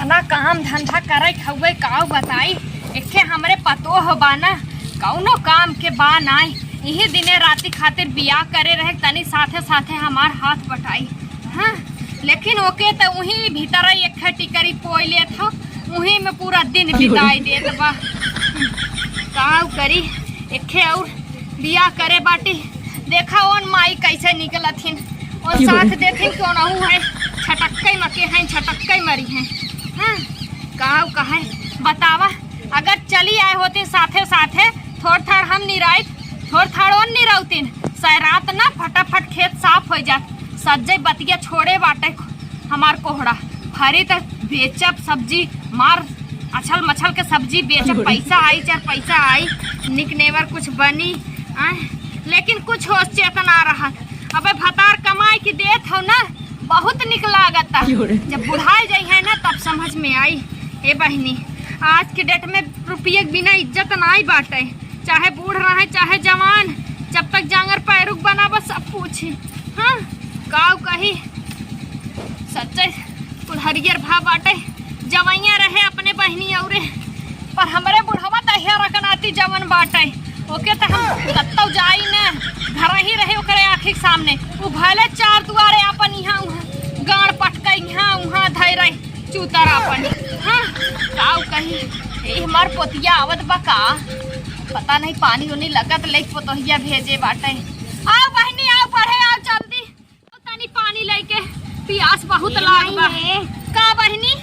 इतना काम धंधा करे खउए काऊ बताई। एके हमरे पतो हो बाना कौनो काम के बा नाई। यही दिने राती खातिर बियाह करे रहे तनी साथे साथे हमार हाथ बटाई। हाँ लेकिन ओके तो वही भीतर एक टिकरी पोई ले था वही में पूरा दिन बिताई देत बा। काऊ करी एके और बियाह करे बाटी। देखा ओन माई कैसे निकलथिन और साथ देथिन क्यों ना है छटक्के मके हैं छटक्के मरी हैं। हाँ काऊ कहे बतावा अगर चली आए होती साथे साथे थोड़ थाड़ हम निराई थोड़ थाड़ और निराउतीन सैरात ना फटाफट खेत साफ हो जात। सज्जे बतिया छोड़े बाटे हमार कोहड़ा फरी तक बेचब सब्जी मार अछल मछल के सब्जी बेचब पैसा आई चार पैसा आई निकनेवर कुछ बनी लेकिन कुछ होश चेतन आ रहा। अबे भतार कमाई की देत हो ना बहुत निक लागता। जब बुढ़ाई जाई है ना तब समझ में आई। ए बहनी आज के डेट में रुपये के बिना इज्जत नहीं बाटे। चाहे बूढ़ रहे चाहे जवान जब तक जांगर पैरुक बना बस सब पूछे। हाँ काऊ कही सच्चे कुल्हरियर भा बाटे जवैया रहे अपने बहनी औरे पर हमरे बुढ़वा तहिया रखनाती जवन बाटे। ओके तो हम कत्तौ जाई न घर ही रहे ओकरे आँखी के सामने वो भले चार दुआरे अपन यहाँ गाड़ पटका यहाँ वहाँ धै रही चूतर अपन। हाँ काऊ कही ये हमार पोतिया आवत बा का पता नहीं पानी उनी लगत ले पोतहिया भेजे बाटे। आओ बहनी आओ पढ़े आओ जल्दी तनी पानी लेके प्यास बहुत लाग बा। का बहनी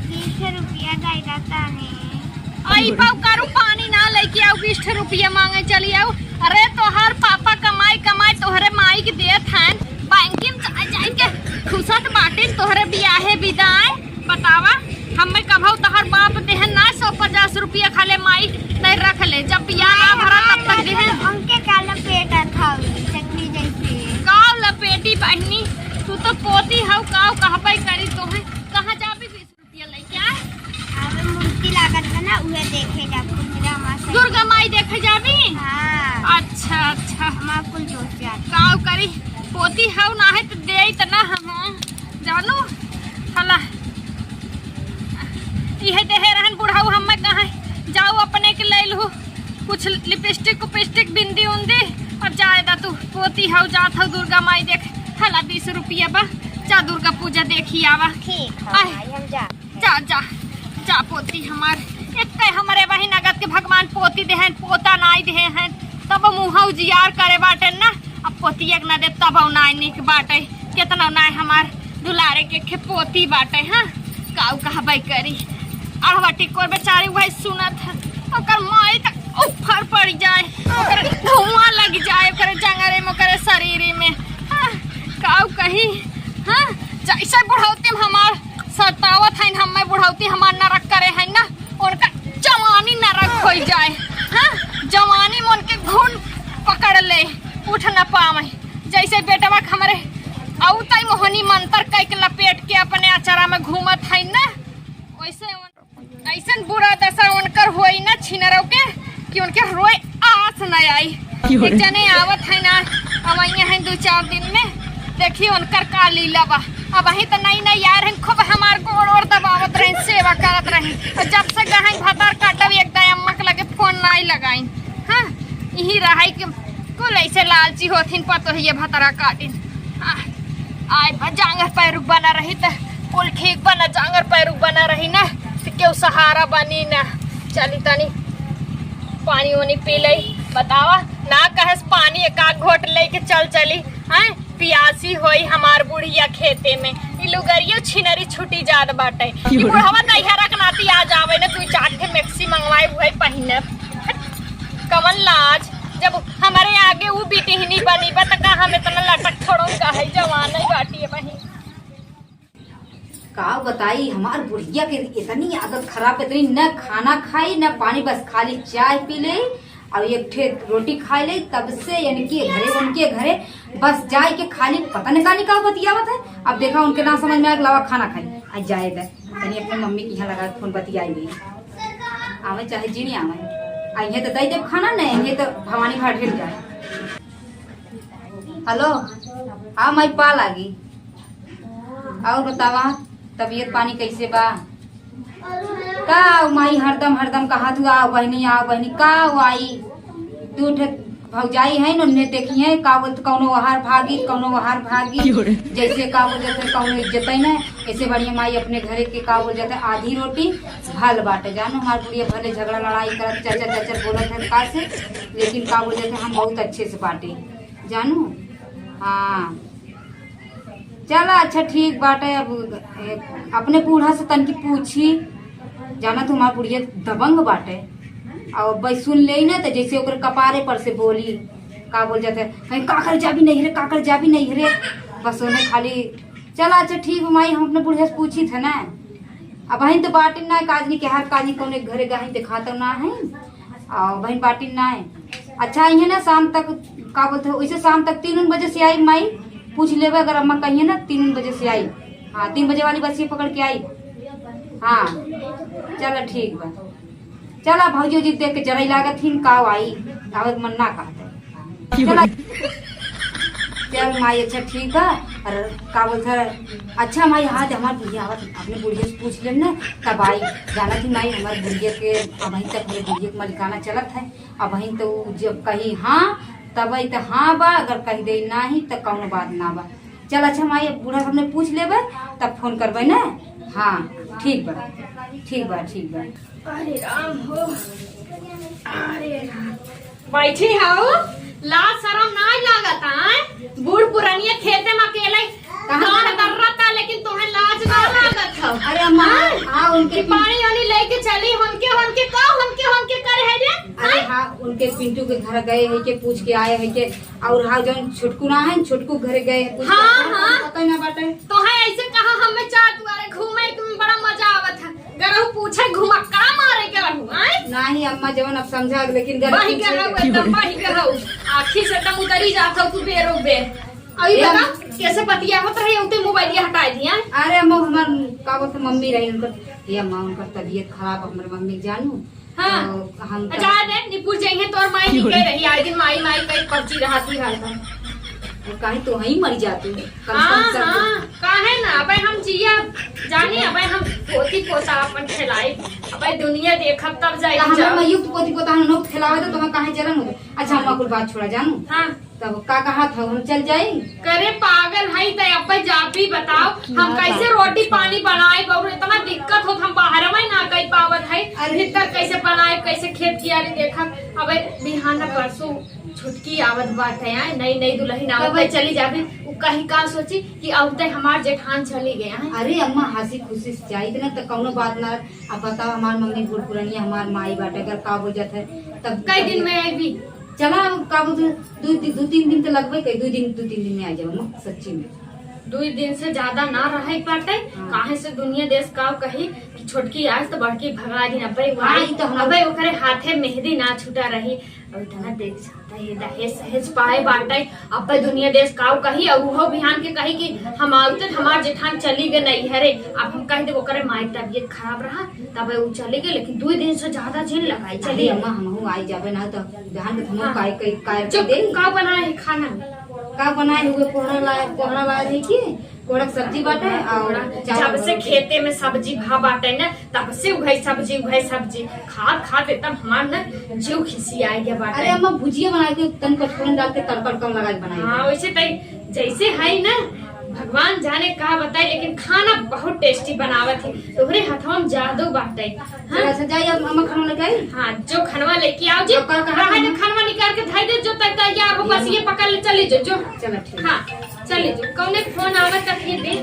20 रुपया गायदा ताने आई पाऊ करू पानी ना लेके आओ 20 रुपया मांगे चली आओ। अरे तोहर पापा कमाई कमाई तोहरे माई के देत हैं बैंक में जाए के खुशत बाटे तोहरे बियाहे विदाई। बतावा हमें कभौ तोहर बाप देहन ना 150 रुपया खाले माई नहीं रख ले जब बियाह ना भरा तब तक देहन उनके काला पेटा था चटनी जैसे काव लपेटी बहनी तू तो पोती हौ काव कहबे करी तोहे कहां जाबी 20 रुपया लेके आ। अब मूर्ति लागत है ना उहे देखे जाबो मेरा मां दुर्गा माई देखे जाबी। हां अच्छा अच्छा मां कुल जोश जा काव करी पोती हौ ना है तो दे त ना हम जानो हला इहे देहे रहन बुढ़ाऊ हमें कहा जाओ अपने के ले लू कुछ लिपस्टिक उपिस्टिक बिंदी उंदी और जाएदा तू पोती हौ जात हौ दुर्गा माई देख हला 20 रुपया बा जा दुर्गा पूजा देखी आवा। ठीक है हम जा जा जा पोती हमार इतने हमारे वही नगद के भगवान पोती देहन पोता नाई देहे हैं तब मुँह उजियार करे बाटे ना। अब पोतिया के ना दे तब नाई निक बाटे कितना नाई हमार दुलारे के पोती बाटे। हाँ काऊ कहबे करी अड़वा टिकोर बेचारी वही सुनत है ओकर माई तक उफर पड़ जाए ओकर धुआं लग जाए ओकर जंगरे में ओकर शरीर में। हाँ काऊ कही हाँ जैसे बुढ़ौती हमार सतावत है हमें बुढ़ौती हमार नरक करे है ना उनका जवानी नरक हो जाए। हाँ जवानी में उनके घून पकड़ ले उठ न पावे जैसे बेटवा हमारे औतई मोहनी मंत्र कई के लपेट के अपने अचारा में घूमत है ना वैसे ऐसा बुरा दशा उनकर होई ना छिनरौ के कि उनके रोए आस न आई। एक जने आवत है ना अब है 2-4 दिन में देखिए उनकर का लीला बा। अब वही तो नई नई यार हैं खूब हमार गोड़ और दबावत रहे सेवा करत रहे और जब से गहन भतार काटब एकदम अम्मा के लगे फोन नहीं लगाई। हाँ यही रहा कि कुल ऐसे लालची होथिन पतो है ये भतरा काटिन आए जांगर पैरुक बना रही तो कुल ठीक बना जांगर पैरुक बना रही ना क्यों सहारा बनी ना। चली तनी पानी वानी पी लई बतावा ना कहे पानी एक आध घोट लेके चल चली हैं पियासी होई हमार बुढ़िया खेते में लुगरियो छिनरी छुटी जात बाटे बुढ़वा तैयार रखनाती आ जावे ना तू 4 के मैक्सी मंगवाए हुए पहिने कमल लाज जब हमारे आगे वो बिटिहनी बनी बा त का हम इतना लटक छोड़ो का है जवान नहीं बाटी है बही। का बताई हमार बुढ़िया के इतनी आदत खराब इतनी न खाना खाई न पानी बस खाली चाय पी ले और एक ठे रोटी खा ले तब से यानी कि घरे उनके घरे बस जाए के खाली पता नहीं का बतियावत है। अब देखा उनके ना समझ में आए लावा खाना खाई आज जाए तनी अपने मम्मी की यहाँ लगा फोन बतियाई गई आवे चाहे जी नहीं आवे आइए तो दई देव खाना नहीं आइए तो भवानी घाट हिल जाए। हेलो हाँ मैं पा लागी और बतावा तबीयत पानी कैसे बा का माई हरदम हरदम कहा तू आओ बहनी का आई तू भौजाई है न देखी है का बोलते कौनो वहार भागी जैसे का बोल जाते कौनो इज्जत है ना ऐसे बढ़िया माई अपने घरे के का बोल जाते आधी रोटी भल बाटे जानो हमार बुढ़िया भले झगड़ा लड़ाई करत चाचा बोलत है का से लेकिन का बोल जाते हम बहुत अच्छे से बाटे जानू। हाँ चला अच्छा ठीक बाटे। अब अपने बूढ़ा से तनकी पूछी जाना तुम्हार बुढ़िया दबंग बाटे और भाई सुन ले ना तो जैसे ओकर कपारे पर से बोली का बोल जाते कहीं काकर जाबी नहीं रे बस उन्हें खाली चला अच्छा ठीक माई हम अपने बुढ़िया से पूछी थे ना अब बहन तो बाटिन ना काजनी के हर काजनी कौन घरे गहन दिखाता ना है और बहन बाटिन ना है। अच्छा ये ना शाम तक का बोलते वैसे शाम तक 3 बजे से आई माई पूछ लेवे अगर अम्मा कहिए ना 3 बजे से आई। हाँ 3 बजे वाली बस ये पकड़ के आई। हाँ चलो ठीक बा चला भौजी जी देख के जरा लागत ही का आई आवत मन ना कहते चला चल माई अच्छा ठीक है और का बोलते अच्छा माई हाँ हमार बुढ़िया आवत अपने बुढ़िया से पूछ लेम ना तब आई जाना थी माई हमारे बुढ़िया के अब वहीं तक मेरे बुढ़िया के मलिकाना चलत है अब वहीं तो जब कही हाँ तब तो हाँ बा अगर कही दे नहीं तो कौनो बात ना बा। चल अच्छा माई बूढ़ा हमने पूछ लेबे तब फोन करबे ना। हाँ ठीक बा। अरे राम हो अरे राम बैठी हो लाज शरम ना लागत है बूढ़ पुरानिया खेते में अकेले कौन दर्रता लेकिन तुम्हें लाज ना लागत हो। अरे अम्मा हाँ उनके पानी वानी लेके चली होनके करे है रे। अरे हाँ उनके पिंटू के घर गए है के पूछ के आए है के और हाँ जो छुटकू ना है छुटकू घर गए हाँ पता ना बाटे तो है ऐसे कहा हमें चार दुआरे घूमे तुम बड़ा मजा आवत है गरहु पूछे घुमा का मारे के रहू आए नहीं अम्मा जवन अब समझा लेकिन बाही के रहू एकदम बाही के रहू आखी से दम उतरी जात हो तू बेरो बे अभी बता कैसे पतियावत रही उते मोबाइल हटा दिया। अरे अम्मा हमार का बोलते मम्मी रही उनकर ये अम्मा उनकर तबीयत खराब हमारे मम्मी जानू। हाँ तो हम जा दे निपुर जाएंगे तोर माई निकले रही आए दिन माई कई पर्ची रहती है कहीं तो वहीं मर जाती हाँ काहे ना अबे हम जिया जानी अबे हम पोती पोता अपन खिलाई अबे दुनिया देखब तब जाए हम युक्त पोती पोता हम लोग खिलावे तो तुम्हें काहे जलन हो। अच्छा हम कुछ बात छोड़ा जानू। हाँ तब का कहा था हम चल जाए करे पागल है तो अब जा भी बताओ हम कैसे रोटी पानी बनाए बहु इतना दिक्कत हो हम बाहर में ना कई पावत है भीतर कैसे बनाए कैसे खेत कियारी देखा अब बिहाना परसों छुटकी आवत बात है नई दुल्हन आवत चली जाबी कहीं का सोची कि अब तक हमार जेठान चली गया है। अरे अम्मा हंसी खुशी से चाहिए ना तो कौनो बात ना अब बताओ हमार मम्मी बूढ़ पुरानी हमार माई बाटे अगर का हो जाता है तब कई दिन में आई भी चला का बोलते 2-3 दिन तो लगभग 2-3 दिन में आ जाओ सच्ची में 2 दिन से ज्यादा ना रहे पाटे काहे से दुनिया देश का कही कि छोटकी आज तो बड़की भगा दिन अबे ओकरे हाथे मेहंदी ना छूटा रही और इतना देख सकता है दहेज सहेज पाए बाटे अब दुनिया देश का कही और वो बिहान के कही कि हम आवते हमार जेठान चली गए नहीं हरे अब हम कह दे ओकरे माई तबीयत खराब रहा तब वो चले गए लेकिन 2 दिन से ज्यादा झेल लगाई चली अम्मा हम आई जाबे ना तो बिहान के हम काय दे का बनाए खाना का बनाए हुए कोहरा लाए है कि कोहरा सब्जी बाटे और जब से खेते में सब्जी भा बाटे ना तब से उगाई सब्जी खाद एकदम हमार ना जीव खिसी आ गया बाटे। अरे अम्मा भुजिया बनाए के तन पचफोरन डाल के तड़का कम लगा के बनाई। हाँ वैसे जैसे है ना भगवान जाने कहा बताए लेकिन खाना बहुत टेस्टी बनावत है तोहरे हाथवा में जादू बाटे। हाँ अच्छा जाइए अब अम्मा खाना लेके आई। हाँ जो खनवा लेके आओ जी खनवा निकाल के धाई दे जो तैयार हो बस ये पकड़ ले चली जो चलो ठीक। हाँ चली जो कौने फोन आवत तक दे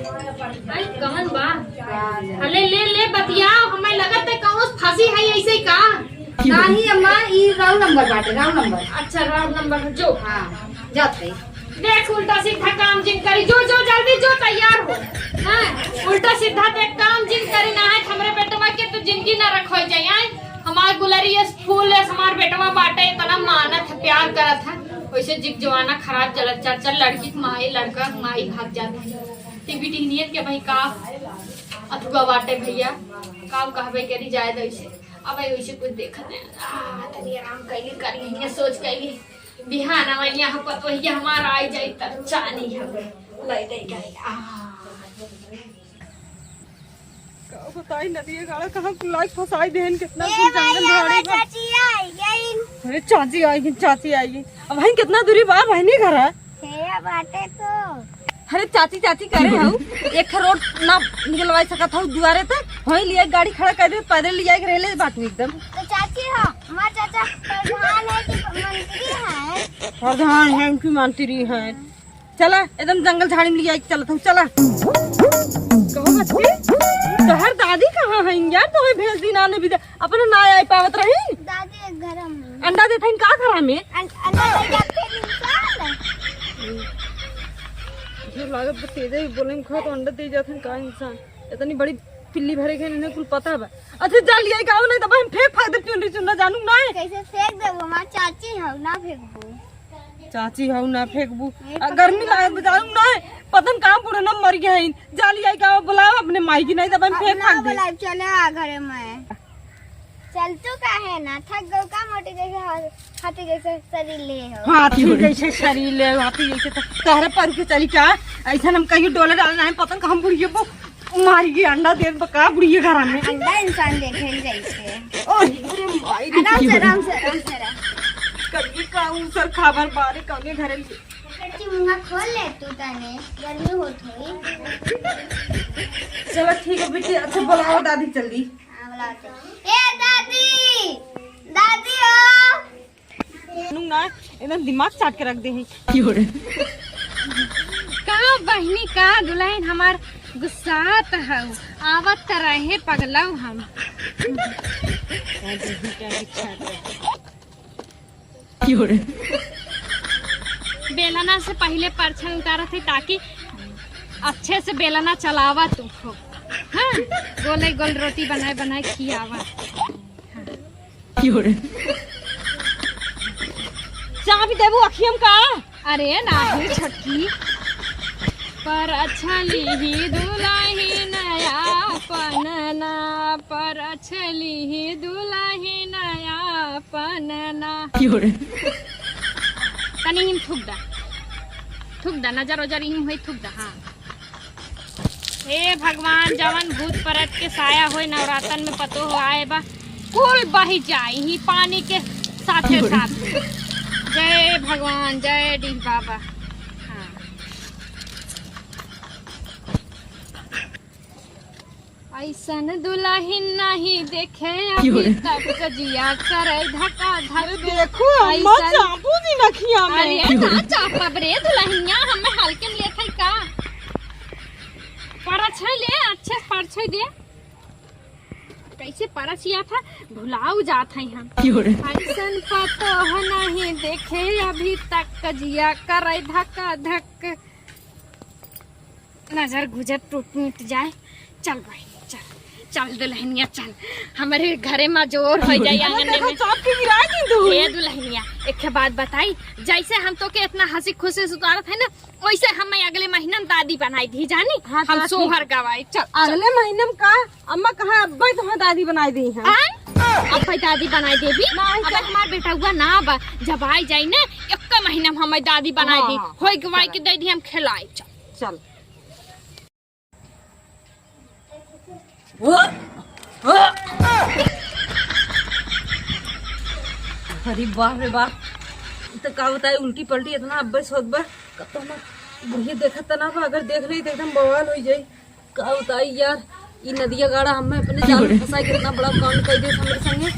आई कौन बा हले ले बतियाओ हमें लगत है कौन फंसी है ऐसे ही का नहीं अम्मा ये राउंड नंबर बाटे राउंड नंबर। अच्छा राउंड नंबर जो हाँ जात है देख उल्टा सीधा काम जिन करी जो जल्दी जो तैयार हो। हाँ उल्टा सीधा देख काम जिन करी ना है हमरे बेटवा के तो जिंदगी ना रखो जाए हमार गुलरी फूल है हमार बेटवा बाटे इतना मानत है प्यार करत है वैसे जिक जवाना खराब चलत चल लड़की माई लड़का माई भाग जाता है टीवी टीनियत के भाई का अथुआ बाटे भैया काम कहबे करी जाए वैसे अब वैसे कुछ देखत नहीं तनी आराम कैली करी सोच कैली बिहान यहाँ पतोहिया हमारा आई जाए तब चानी है ले दे गई का बताई नदी गाड़ा कहां लाइक फसाई देहन कितना ए दूर जंगल भैया झाड़ी बा। चाची आई गई अरे चाची आएगी अब भाई कितना दूरी बा बहनी घर है। हे बाटे तो अरे चाची करे हूँ एक रोड ना निकलवाई सकत हूँ दुआरे तक वहीं लिए गाड़ी खड़ा कर दे पैदल ले जाए रेले बाटू एकदम। तो चाची हो हमार चाचा प्रधान है कि मंत्री है? प्रधान है उनकी मंत्री है। चला एकदम जंगल झाड़ी में ले जाए चलत हूँ चला। कहो बच्ची तोहर दादी कहाँ है यार तुम्हें भेज दी नाने भी अपने ना आई पावत रही। दादी एक घर में अंडा देते का घरा में अंदर ले जाके इंसान जो लागत तेजे बोले खा तो अंडा दे जाते का इंसान इतनी बड़ी पिल्ली भरे के इन्हें कुल पता है। अच्छा जा लिया गाँव नहीं तो हम फेंक फाक दे चुनरी चुनना जानू ना कैसे फेंक देबो हमार चाची हो ना फेंकबो। चाची हूँ ना फेंकबू गर्मी लागत बजाऊ ना पतन कहाँ पूरे न मर गया है जा लिया गाँव बुलाओ अपने माई की नहीं तो हम फेंक फाक दे। बुलाए चले आ घरे में चल तू का है ना थक गौ का मोटी जैसे हाथी जैसे शरीर ले हो। हाथी जैसे शरीर ले हाथी जैसे तहरे पर के चली क्या ऐसा हम कहीं डोले डालना है पतंग हम बुढ़िया को मारी गई अंडा दे का बुढ़िया घर में अंडा इंसान देखे जैसे आराम आराम से कभी काऊ सर खाबर बारे कौने घरे चाची मुंह खोल ले तू तने गर्मी होत होई। चलो ठीक है बेटी अच्छा बुलाओ दादी जल्दी। हां बुलाते ए दादी दादी हो ना एकदम दिमाग चाट के रख दे हैं का बहनी का दुल्हन हमार गुस्सात है आवत त रहे पगलऊ हम बेलना से पहले परछन उतारा थे ताकि अच्छे से बेलना चलावा तू हो। हाँ गोले गोल रोटी बनाए खियावा। चाह भी देबू अखियम का अरे नाही छटकी पर अच्छली ही दुल्ही नया पनना पर अच्छली ही दुल्ही नया पनना तनी हिम थुक दा नजर ओजर हिम होई थुक दा। हाँ हे भगवान जवन भूत परत के साया होई नवरातन में पतो हो आए बा कुल बही जाए ही पानी के साथे साथ। जय भगवान जय डी बाबा। हाँ ऐसन दुल्हन नहीं देखे अभी तक कजिया करे धक्का धक। देखो अम्मा चापू दी नखिया में अरे ना चापब रे दुल्हनिया हमें हल्के में लेते का परछ ले अच्छे परछ दे कैसे परछिया था भुलाऊ जात है हम। ऐसन पतो नहीं देखे अभी तक कजिया करे धक्का धक। नजर गुजर टूट मिट जाए चल भाई चल दुल्हनिया चल हमारे घरे में जोर हो जाए आंगन में ये दुल्हनिया। एक बात बताई जैसे हम तो के इतना हंसी खुशी सुतारत है ना वैसे हमें अगले महीना दादी बनाई थी जानी। हाँ, हम सोहर गवाई चल अगले महीने में का अम्मा कहा अब्बा तुम्हें दादी बनाई दी है। अब भाई दादी बनाई देवी अब हमार बेटा हुआ ना बा जब आई जाई ना एक महीना में हमें दादी बनाई दी होई गवाई के दे दी हम खिलाई चल। अरे बाप रे बाप तो का बताए उल्टी पलटी इतना अब्बे सोच कब तो बुढ़िया देखा तना अगर देख रही तो एकदम बवाल हो जाये। का बताई यार ये नदिया गाड़ा हमें अपने जाल में फंसा के इतना बड़ा कांड कर दिया हमारे संगे।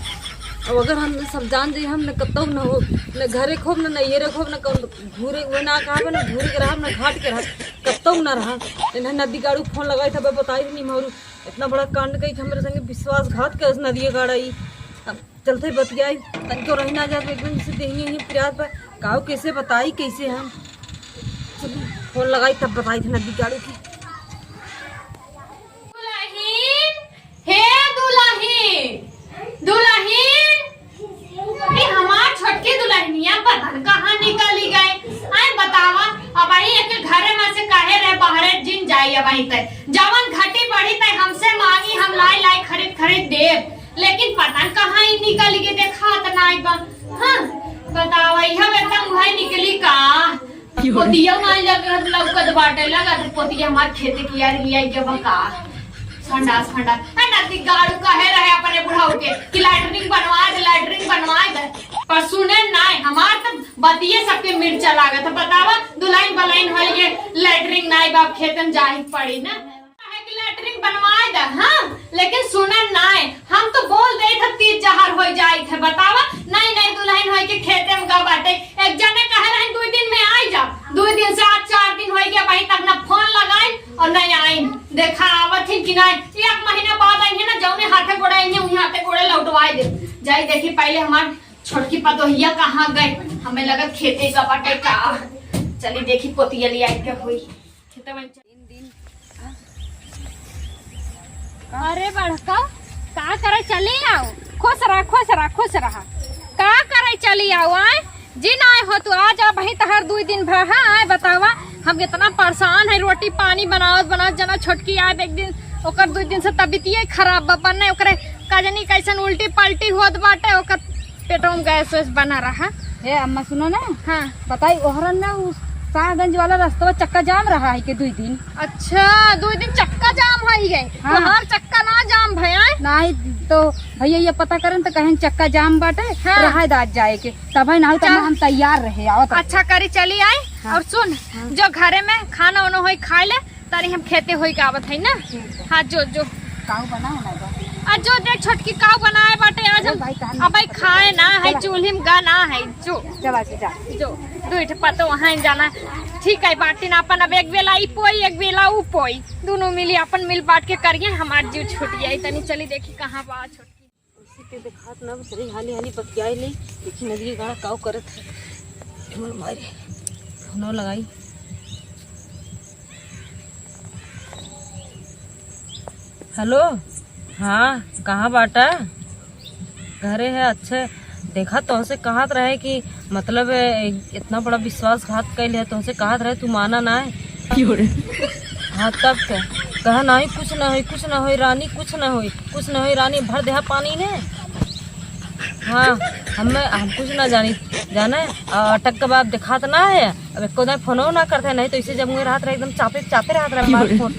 अब अगर हम सब जान जाइए हम न कत्तौ न हो न घरे खोब न नैरे खोब न घूरे हुए ना कहा न घूरे के रहा न घाट के रहा कत्तौ न रहा इन्हें नदी गाड़ू फोन लगाई था बताई नहीं मारू इतना बड़ा कांड कही हमारे संगे विश्वासघात कर नदिया गाड़ा ही चलते बतियाई तनिको रही ना जाए एकदम जैसे देही प्रयास पर काऊ कैसे बताई कैसे हम फोन लगाई तब बताई थी नदी गाड़ू की। दुल्हन हमार छोटकी दुल्हनिया बदन कहाँ निकली गए आए बतावा अब आई एक घरे में से काहे रहे बाहरे जिन जाई अब आई तय जवन घटी पड़ी तय हमसे मांगी हम लाई खरीद दे लेकिन पता कहाँ ही निकल के देखा त नाई बा। हां बतावा यह बेटा मुहे निकली का पोतिया मान लग लौकत बाटे लगा तो पोतिया हमार खेत की यार लिया के बका संडास फंडा नदी गाड़ू कहे रहे अपने बुढ़ाऊ के कि लैटरिन बनवा दे पर सुने नाय हमार तो बतिये सबके मिर्चा लागत है। बतावा दुलाइन बलाइन हो ये लैटरिन नाय बाप खेतन जाही पड़ी ना कि लैटरिन बनवाए दे। हाँ लेकिन सुने नाय हम तो बोल दे थे 30 जहर हो जाई थे। बतावा नहीं दुल्हन हो के खेते में गा बाटे एक जने कहे रहे 2 दिन में आई जा 2 दिन से आज 4 दिन हो गया भाई तक ना फोन लगाई और नहीं आई देखा आवत ही कि नहीं 1 महीना बाद आई है ना जौने हाथे गोड़े आई है वहीं हाथे गोड़े लौटवाई दे जाई। देखी पहले हमार छोटकी पतोहिया कहाँ गए हमें लगा खेते का बाटे का चली देखी पोतिया ले आई के हुई खेते में 3 दिन। अरे बड़का का करे चली आओ खुश रहा का करे चली आओ आए जिन आए हो तू आज अब ही तहर 2 दिन भर है आए बतावा हम इतना परेशान है रोटी पानी बनावत जना छोटकी आए एक दिन ओकर 2 दिन से तबीयत खराब बने ओकरे काजनी कैसन उल्टी पल्टी होत बाटे ओकर पेटों में गैस वैस बना रहा। ए अम्मा सुनो ना। हाँ बताई ओहरन में उस शाहगंज वाला रास्ता चक्का जाम रहा है के 2 दिन। अच्छा 2 दिन चक्का जाम हो गए। हाँ। तो हर चक्का ना जाम भैया नहीं तो भैया ये पता करन तो कहें चक्का जाम बाटे। हाँ। रहा दाद जाए के तब नहीं तो हम तैयार रहे आओ अच्छा करी चली आए। हाँ। और सुन जो घरे में खाना वाना होई खा ले तारी हम खेते होई का आवत है ना। हाँ जो काऊ बना है आज जो देख छोटकी काऊ बनाए बाटे आज हम अब खाए ना है चूल्ही में गाना है जो चला के जा जो दूठ पतो वहाँ जाना ठीक है बाटी ना अपन अब एक बेला ई पोई एक बेला ऊ पोई दोनों मिली अपन मिल बांट के करिए हमार जीव छूट जाए तनी चली देखी कहाँ बा छोटकी उसी के देखात ना चली हाली बतियाई ले देखी नदी गाड़ा काव करत है मारे फोनो लगाई। हेलो हाँ कहाँ बाटा घरे है। अच्छा देखा तुमसे कहत रहे कि मतलब इतना बड़ा विश्वासघात कैल है तुमसे कहत रहे तू माना ना है। हाँ तब क्या कहा नहीं कुछ ना हो रानी कुछ ना हो रानी भर दे पानी ने। हाँ हम कुछ ना जाने अटक के बाद दिखात ना है अब एक फोनो ना करते नहीं तो इसे जब मुझे रात रहे एकदम चापे रात रहे फोन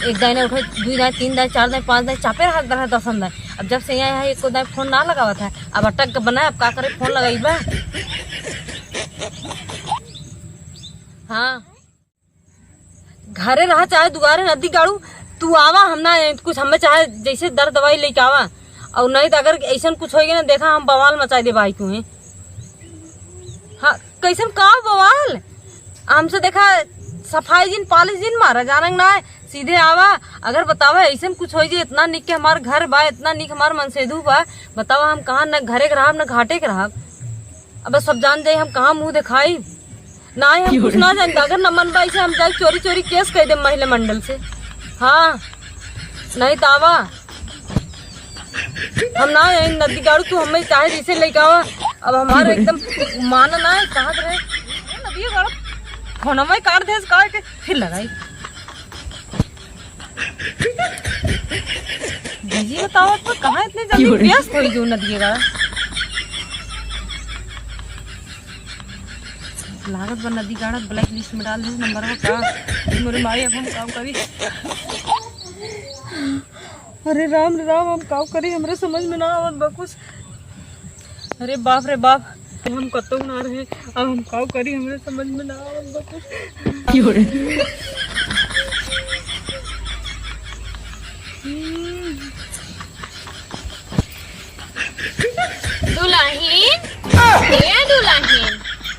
एक दाई ने उठे 2 दाई 3 दाई 4 दाई 5 दाई चापे रहा 10 दाई अब जब से यहाँ एक दाई फोन ना लगावा था अब अटक के बना अब का करे फोन लगाई बा। हाँ घरे रहा चाहे दुआरे नदी गाड़ू तू आवा हम ना कुछ हमें चाहे जैसे दर्द दवाई लेके आवा और नहीं तो अगर ऐसा कुछ होगी ना देखा हम बवाल मचाई दे भाई क्यों। हाँ कैसन का बवाल हमसे देखा सफाई दिन पालिश दिन मारा जाना ना है सीधे आवा अगर बतावा ऐसा कुछ हो जाए इतना निक के हमार घर बा इतना निक हमार मनसेधु बा बतावा हम कहाँ न घरे के रहब न घाटे के रहब। अब सब जान जाये हम कहाँ मुंह दिखाई ना हम कुछ ना जान अगर न मन बा हम जाए चोरी केस कह दे महिला मंडल से। हाँ नहीं तो आवा हम ना नदी गाड़ू तू हमें चाहे जैसे लेके आवा अब हमारे एकदम माना ना है कहाँ रहे नदी गाड़ू फोन में काट दे काट के फिर लगाई जी बताओ तो कहाँ इतनी जल्दी व्यस्त हो जो नदी का लागत बा नदी गाड़ा ब्लैक लिस्ट में डाल दे नंबर का मेरे मारी अब हम काम करी। अरे राम हम काम करी हमरे समझ में ना आवत बा कुछ। अरे बाप रे बाप हम कतो ना रहे अब हम काम करी हमरे समझ में ना आवत बा कुछ। दुल्हन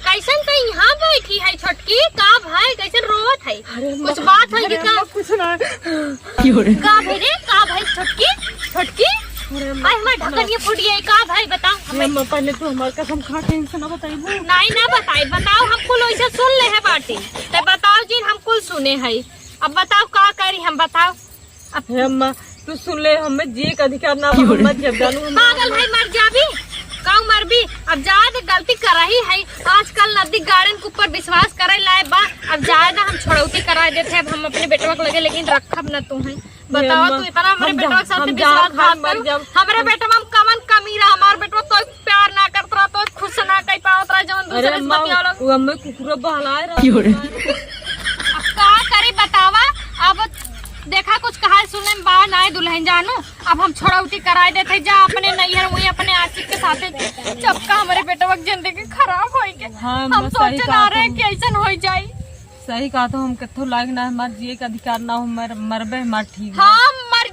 कैसन तो यहाँ बैठी है छोटकी का भाई कैसन रोवत है कुछ बात है का कुछ ना का भाई रे का भाई छोटकी आई हमार ढक्कन ये फूट गई का भाई बताओ हमें पहले तो हमार कसम खा के इनसे ना बताई नहीं ना बताओ हम कुल वैसे सुन ले है बाटी तो बताओ जी हम कुल सुने है अब बताओ का करी हम बताओ अब अम्मा तू सुन ले हमें जी का अधिकार ना मत जब जानू पागल भाई मर जाबी काऊ मर भी अब ज्यादा गलती कर रही है आजकल नदी गार्डन के ऊपर विश्वास करे लाए बा अब ज्यादा हम छोड़ौती करा देते अब हम अपने बेटवा को लगे लेकिन रखब न तू है बताओ तू इतना हमारे बेटवा के साथ विश्वास हमारे बेटवा में कमन कमी रहा हमारे बेटवा तो प्यार ना करत रहा तो खुश ना कह पावत रहा जवन दूसरे से बतियालो वो हमें कुकुर बहलाए रहा अब का करे बतावा अब देखा कुछ कहा सुनने में बा ना दुल्हन जानू। अब हम छोड़ौती कराए देते जा अपने नैहर वही अपने आशिक के साथे, जब का हमारे बेटवा की जिंदगी खराब हो गई। हाँ, हम सोचे ना रहे कि ऐसा हो जाए। सही कहा तो हम कथो लाग ना हमार जिए का अधिकार ना हो, मरबे हमार ठीक। हाँ मर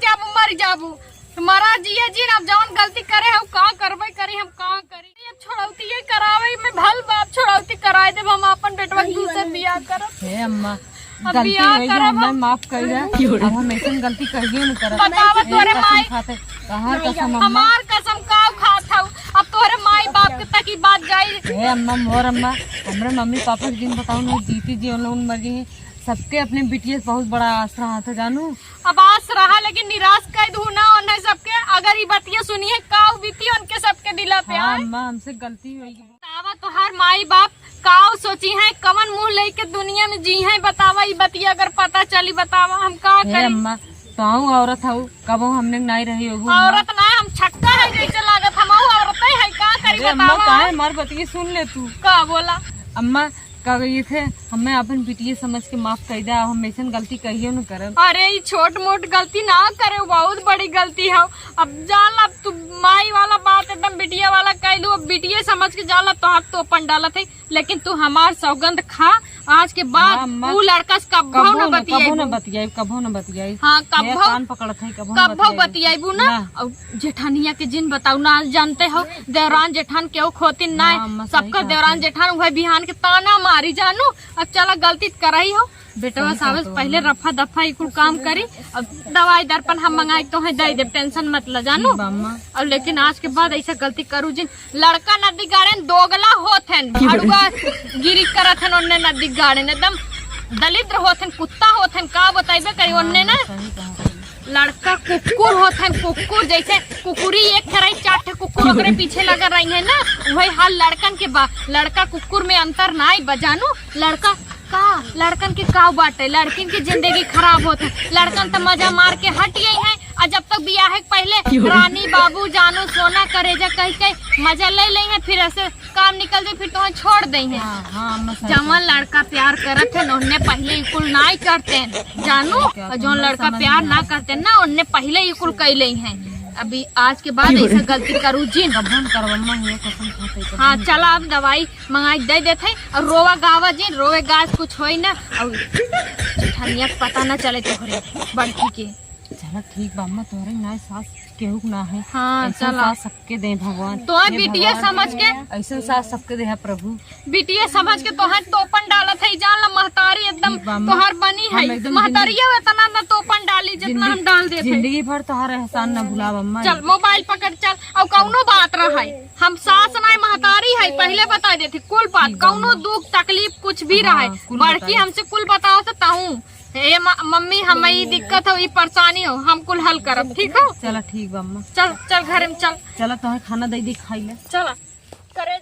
जाबू मरा जिया जी। अब जौन गलती करे हम का करबे करी, हम का करी। अब छोड़ौती ये करावे में भल बाप छोड़ौती कराए देब हम अपन बेटवा के दूसरे बियाह करब। हे अम्मा अब गलती बियाह हुई करब हमें माफ कर दे। अब हम ऐसे गलती करिए न करब। बतावा तोरे माई खाते कहां कसम अम्मा। हमार कसम का खात हूँ। अब तोरे माई बाप के तक की बात जाई। हे अम्मा मोर अम्मा हमरे मम्मी पापा के दिन बताओ ना जीती जी उन लोग मर गई। सबके अपने बिटिया बहुत बड़ा आस रहा था जानू। अब आस रहा लेकिन निराश कर दू ना उन्हें सबके। अगर ये बतिया सुनिए काव बीती उनके सबके दिला पे हाँ आए। अम्मा हमसे गलती हुई। बतावा तोहार माई बाप काव सोची है कवन मुंह लेके दुनिया में जी है। बतावा ये बतिया अगर पता चली बतावा हम का हे करी। अम्मा तो आऊँ औरत हूँ कबो हमने नहीं रही होगी। औरत ना हम छक्का है जैसे लागत हम औरत है का करी अम्मा बतावा। का है मार बतिया सुन ले तू। का बोला अम्मा का गई थे हमें अपन बिटिया समझ के माफ कर दे। हम ऐसा गलती कहियो न करब। अरे ये छोट मोट गलती ना करे, बहुत बड़ी गलती है। अब जान अब तू माई वाला बात एकदम बिटिया वाला कह दू। अब बिटिया समझ के जाला तो हाथ तो अपन डालत है। लेकिन तू हमार सौगंध खा आज के बाद अम्मा, तू लड़का से कब्बो न बतियाई। कबो न बतियाई। हाँ कान पकड़त है कब्बो बतियाईबू ना। और जेठानिया के जिन बताऊ ना जानते हो देवरान जेठान केहू खोतिन ना। हाँ, अम्मा, सही सबका कहा देवरान जेठान वही बिहान के ताना मारी जानू। अब चला गलती करही हो बेटवा सावस पहले रफा दफा कुल काम करी। अब दवाई दर्पण हम मंगाई तो है दे दे टेंशन मत ल जानू। और लेकिन आज के बाद ऐसा गलती करू जिन लड़का नदी गाड़े दोगला होत है भाड़ुआ गिरी करत है ओन्ने नदी गाड़े एकदम दलिद्र होत है कुत्ता होत है का बताइबे करी ओन्ने ना। लड़का कुकुर होत है कुकुर जैसे कुकुरी एक ठे चार ठे कुकुर ओकरे पीछे लगा रही है ना वही हाल लड़कन के बा। लड़का कुकुर में अंतर ना बजानू। लड़का का लड़कन के का बाटे लड़किन की जिंदगी खराब होते। लड़कन तो मजा मार के हट गई है और जब तक बियाह के पहले रानी बाबू जानू सोना करेजा कह के मजा ले ली है। फिर ऐसे काम निकल जाए फिर तुम्हें छोड़ दी है। जवन लड़का प्यार करत है उन्हें पहले कुल ना करते हैं जानू। और जो लड़का प्यार ना करते ना उन्हें पहले ही कुल कैले हैं। अभी आज के बाद ऐसा गलती करू जिन हाँ चला अब दवाई मंगाई दे देते और रोवा गावा जिन रोवे गाज कुछ हो ना और ठनिया पता न चले तोहरे बड़की के। चला ठीक बाम्मा तोहरे ना सास केहू ना है। हाँ चला सास सबके दे भगवान। तो बिटिया समझ के ऐसा सास सबके दे प्रभु। बिटिया समझ के तोहर तोपन डालत है जान ला महतारी एकदम तोहर बनी है। महतारिया इतना न तोपन डाली जितना हम डाल देते। जिंदगी भर तोहर एहसान न भुलाव अम्मा। चल मोबाइल पकड़ चल और कौनो बात रहा है हम सास ना महतारी है पहले बता देते कुल बात कौनो दुख तकलीफ कुछ भी रहा है बड़की हमसे कुल बताओ तो ताऊ हे मम्मी हमें दिक्कत हो परेशानी हो हम कुल हल करब ठीक हो। चला ठीक बा अम्मा। चल चल घर में चल। चला तुम्हें खाना दे दी खाई ले। चला करे